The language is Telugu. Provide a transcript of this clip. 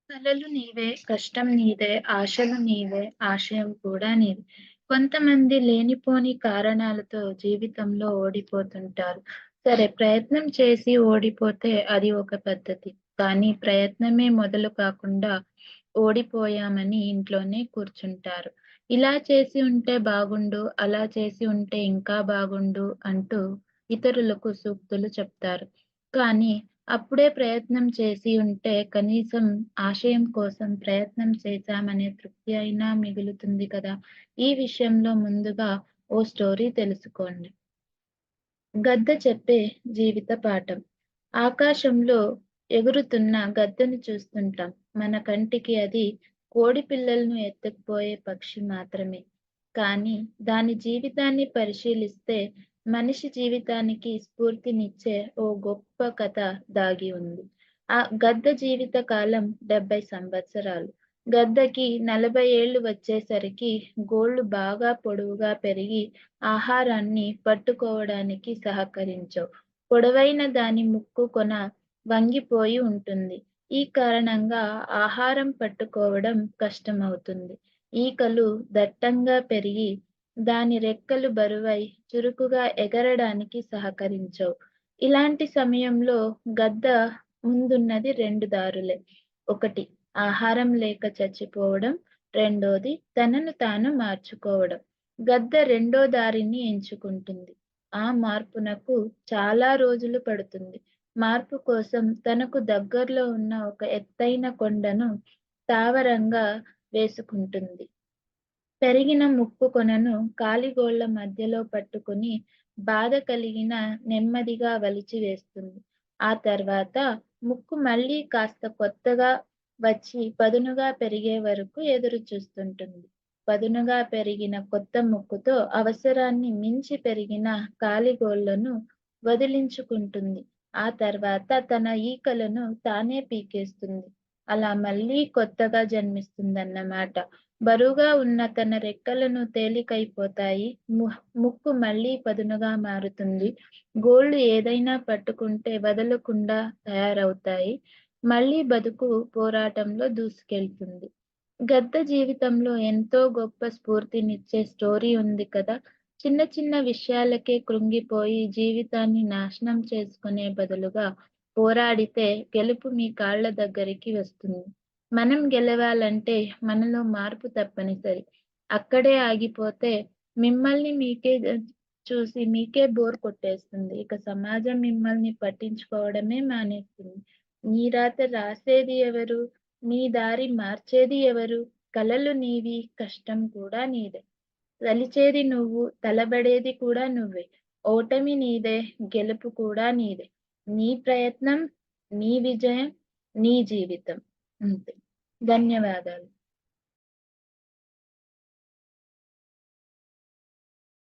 కలలు నీవే, కష్టం నీదే, ఆశలు నీవే, ఆశయం కూడా నీదే. కొంతమంది లేనిపోని కారణాలతో జీవితంలో ఓడిపోతుంటారు. సరే, ప్రయత్నం చేసి ఓడిపోతే అది ఒక పద్ధతి. కానీ ప్రయత్నమే మొదలు కాకుండా ఓడిపోయామని ఇంట్లోనే కూర్చుంటారు. ఇలా చేసి ఉంటే బాగుండు, అలా చేసి ఉంటే ఇంకా బాగుండు అంటూ ఇతరులకు సూక్తులు చెప్తారు. కానీ అప్పుడే ప్రయత్నం చేసి ఉంటే కనీసం ఆశయం కోసం ప్రయత్నం చేశామనే తృప్తి అయినా మిగులుతుంది కదా! ఈ విషయంలో ముందుగా ఓ స్టోరీ తెలుసుకోండి. గద్ద చెప్పే జీవిత పాఠం. ఆకాశంలో ఎగురుతున్న గద్దను చూస్తుంటాం. మన కంటికి అది కోడి పిల్లలను ఎత్తుకుపోయే పక్షి మాత్రమే. కానీ దాని జీవితాన్ని పరిశీలిస్తే మనిషి జీవితానికి స్ఫూర్తినిచ్చే ఓ గొప్ప కథ దాగి ఉంది. ఆ గద్ద జీవిత కాలం 70 సంవత్సరాలు. గద్దకి 40 ఏళ్లు వచ్చేసరికి గోళ్ళు బాగా పొడవుగా పెరిగి ఆహారాన్ని పట్టుకోవడానికి సహకరించవు. పొడవైన దాని ముక్కు కొన వంగిపోయి ఉంటుంది. ఈ కారణంగా ఆహారం పట్టుకోవడం కష్టమవుతుంది. ఈకలు దట్టంగా పెరిగి దాని రెక్కలు బరువై చురుకుగా ఎగరడానికి సహకరించవు. ఇలాంటి సమయంలో గద్ద ముందున్నది 2 దారులే. ఒకటి, ఆహారం లేక చచ్చిపోవడం. రెండోది, తనను తాను మార్చుకోవడం. గద్ద రెండో దారిని ఎంచుకుంటుంది. ఆ మార్పునకు చాలా రోజులు పడుతుంది. మార్పు కోసం తనకు దగ్గరలో ఉన్న ఒక ఎత్తైన కొండను స్థావరంగా వేసుకుంటుంది. పెరిగిన ముక్కు కొనను కాలిగోళ్ళ మధ్యలో పట్టుకుని బాధ కలిగిన నెమ్మదిగా వలిచివేస్తుంది. ఆ తర్వాత ముక్కు మళ్ళీ కాస్త కొత్తగా వచ్చి పదునుగా పెరిగే వరకు ఎదురు చూస్తుంటుంది. పదునుగా పెరిగిన కొత్త ముక్కుతో అవసరాన్ని మించి పెరిగిన కాలిగోళ్ళను వదిలించుకుంటుంది. ఆ తర్వాత తన ఈకలను తానే పీకేస్తుంది. అలా మళ్ళీ కొత్తగా జన్మిస్తుందన్నమాట. బరువుగా ఉన్న తన రెక్కలను తేలికైపోతాయి. ముక్కు మళ్ళీ పదునుగా మారుతుంది. గోళ్ళు ఏదైనా పట్టుకుంటే వదలకుండా తయారవుతాయి. మళ్ళీ బతుకు పోరాటంలో దూసుకెళ్తుంది. గద్ద జీవితంలో ఎంతో గొప్ప స్ఫూర్తినిచ్చే స్టోరీ ఉంది కదా! చిన్న చిన్న విషయాలకే కృంగిపోయి జీవితాన్ని నాశనం చేసుకునే బదులుగా పోరాడితే గెలుపు మీ కాళ్ళ దగ్గరికి వస్తుంది. మనం గెలవాలంటే మనలో మార్పు తప్పనిసరి. అక్కడే ఆగిపోతే మిమ్మల్ని మీకే చూసి మీకే బోర్ కొట్టేస్తుంది. ఇక సమాజం మిమ్మల్ని పట్టించుకోవడమే మానేస్తుంది. నీ రాత రాసేది ఎవరు? నీ దారి మార్చేది ఎవరు? కలలు నీవి, కష్టం కూడా నీదే. గెలిచేది నువ్వు, తలబడేది కూడా నువ్వే. ఓటమి నీదే, గెలుపు కూడా నీదే. నీ ప్రయత్నం, నీ విజయం, నీ జీవితం. అంతే. ధన్యవాదాలు.